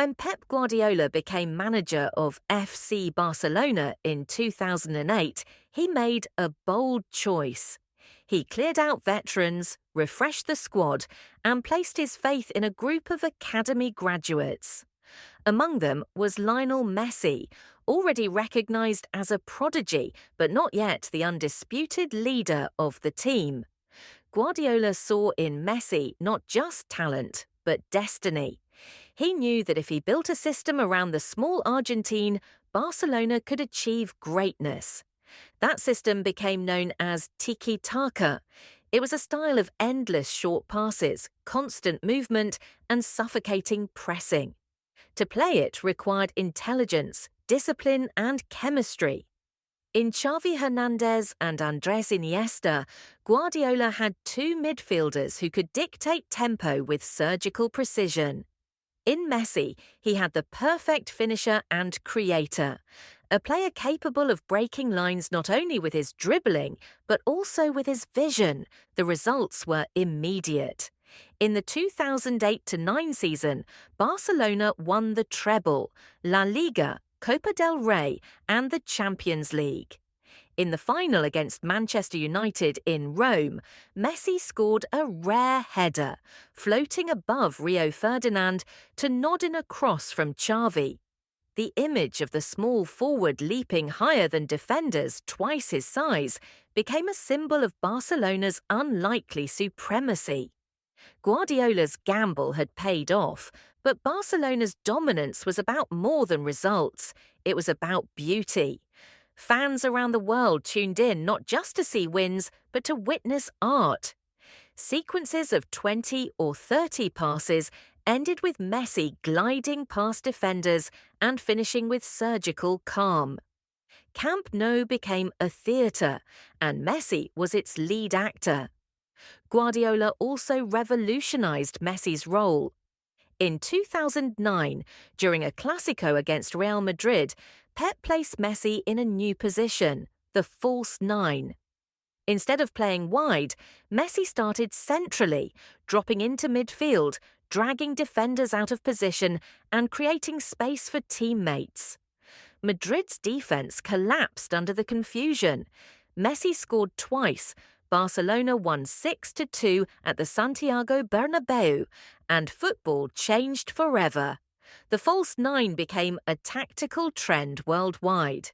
When Pep Guardiola became manager of FC Barcelona in 2008, he made a bold choice. He cleared out veterans, refreshed the squad, and placed his faith in a group of academy graduates. Among them was Lionel Messi, already recognised as a prodigy but not yet the undisputed leader of the team. Guardiola saw in Messi not just talent, but destiny. He knew that if he built a system around the small Argentine, Barcelona could achieve greatness. That system became known as tiki-taka. It was a style of endless short passes, constant movement, and suffocating pressing. To play it required intelligence, discipline, and chemistry. In Xavi Hernandez and Andres Iniesta, Guardiola had two midfielders who could dictate tempo with surgical precision. In Messi, he had the perfect finisher and creator, a player capable of breaking lines not only with his dribbling, but also with his vision. The results were immediate. In the 2008-09 season, Barcelona won the treble, La Liga, Copa del Rey, and the Champions League. In the final against Manchester United in Rome, Messi scored a rare header, floating above Rio Ferdinand to nod in a cross from Xavi. The image of the small forward leaping higher than defenders twice his size became a symbol of Barcelona's unlikely supremacy. Guardiola's gamble had paid off, but Barcelona's dominance was about more than results. It was about beauty. Fans around the world tuned in not just to see wins, but to witness art. Sequences of 20 or 30 passes ended with Messi gliding past defenders and finishing with surgical calm. Camp Nou became a theatre, and Messi was its lead actor. Guardiola also revolutionized Messi's role. In 2009, during a Clásico against Real Madrid, Pep placed Messi in a new position, the false nine. Instead of playing wide, Messi started centrally, dropping into midfield, dragging defenders out of position and creating space for teammates. Madrid's defense collapsed under the confusion. Messi scored twice. Barcelona won 6-2 at the Santiago Bernabeu, and football changed forever. The false nine became a tactical trend worldwide.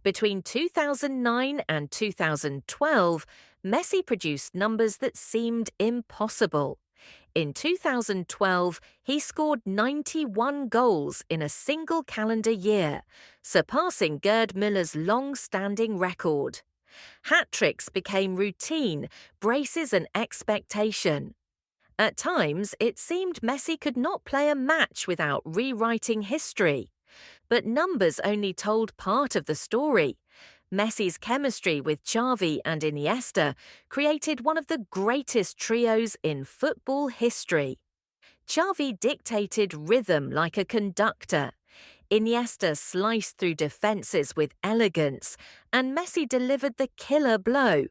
Between 2009 and 2012, Messi produced numbers that seemed impossible. In 2012, he scored 91 goals in a single calendar year, surpassing Gerd Müller's long-standing record. Hat-tricks became routine, braces an expectation. At times, it seemed Messi could not play a match without rewriting history. But numbers only told part of the story. Messi's chemistry with Xavi and Iniesta created one of the greatest trios in football history. Xavi dictated rhythm like a conductor. Iniesta sliced through defences with elegance, and Messi delivered the killer blow.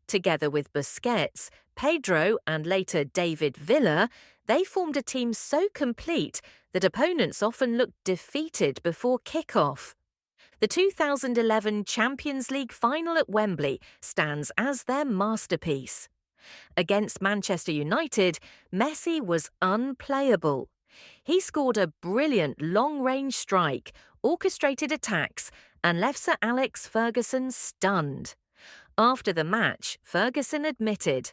Together with Busquets, Pedro and later David Villa, they formed a team so complete that opponents often looked defeated before kick-off. The 2011 Champions League final at Wembley stands as their masterpiece. Against Manchester United, Messi was unplayable. He scored a brilliant long-range strike, orchestrated attacks, and left Sir Alex Ferguson stunned. After the match, Ferguson admitted,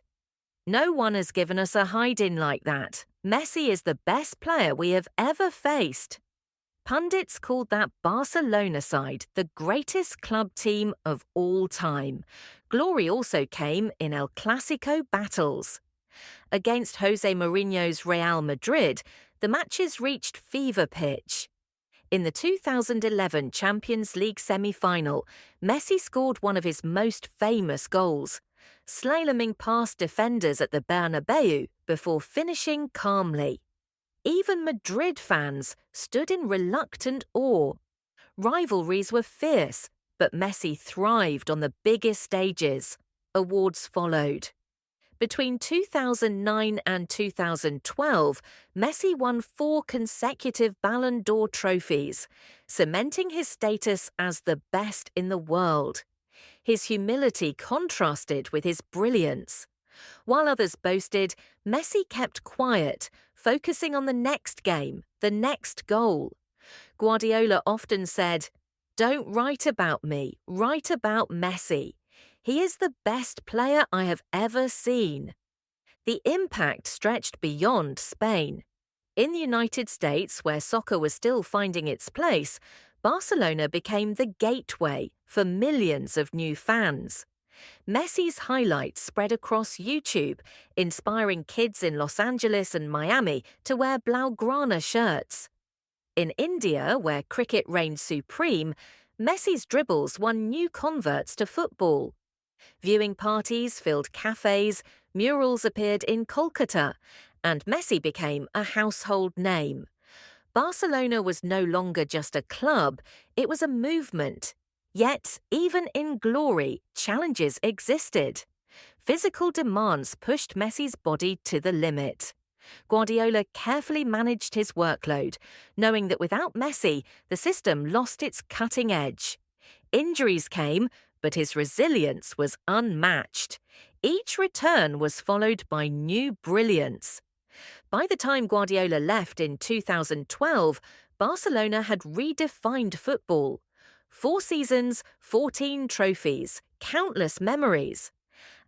"No one has given us a hide-in like that. Messi is the best player we have ever faced." Pundits called that Barcelona side the greatest club team of all time. Glory also came in El Clásico battles. Against Jose Mourinho's Real Madrid, the matches reached fever pitch. In the 2011 Champions League semi-final, Messi scored one of his most famous goals, slaloming past defenders at the Bernabeu before finishing calmly. Even Madrid fans stood in reluctant awe. Rivalries were fierce, but Messi thrived on the biggest stages. Awards followed. Between 2009 and 2012, Messi won 4 consecutive Ballon d'Or trophies, cementing his status as the best in the world. His humility contrasted with his brilliance. While others boasted, Messi kept quiet, focusing on the next game, the next goal. Guardiola often said, "Don't write about me, write about Messi. He is the best player I have ever seen." The impact stretched beyond Spain. In the United States, where soccer was still finding its place, Barcelona became the gateway for millions of new fans. Messi's highlights spread across YouTube, inspiring kids in Los Angeles and Miami to wear Blaugrana shirts. In India, where cricket reigned supreme, Messi's dribbles won new converts to football. Viewing parties filled cafes, murals appeared in Kolkata, and Messi became a household name. Barcelona was no longer just a club, it was a movement. Yet, even in glory, challenges existed. Physical demands pushed Messi's body to the limit. Guardiola carefully managed his workload, knowing that without Messi, the system lost its cutting edge. Injuries came, but his resilience was unmatched. Each return was followed by new brilliance. By the time Guardiola left in 2012, Barcelona had redefined football. 4 seasons, 14 trophies, countless memories.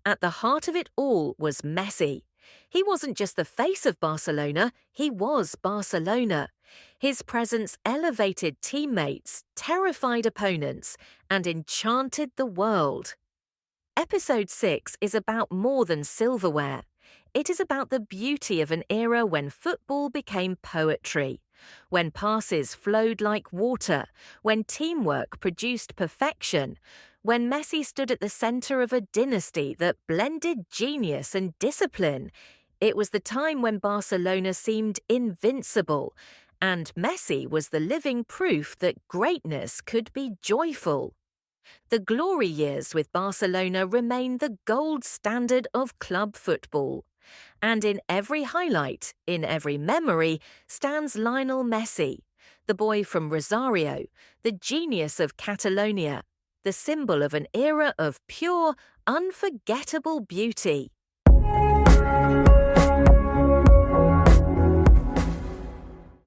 At the heart of it all was Messi. He wasn't just the face of Barcelona, he was Barcelona. His presence elevated teammates, terrified opponents, and enchanted the world. Episode 6 is about more than silverware. It is about the beauty of an era when football became poetry, when passes flowed like water, when teamwork produced perfection, when Messi stood at the centre of a dynasty that blended genius and discipline. It was the time when Barcelona seemed invincible, and Messi was the living proof that greatness could be joyful. The glory years with Barcelona remain the gold standard of club football. And in every highlight, in every memory, stands Lionel Messi, the boy from Rosario, the genius of Catalonia, the symbol of an era of pure, unforgettable beauty.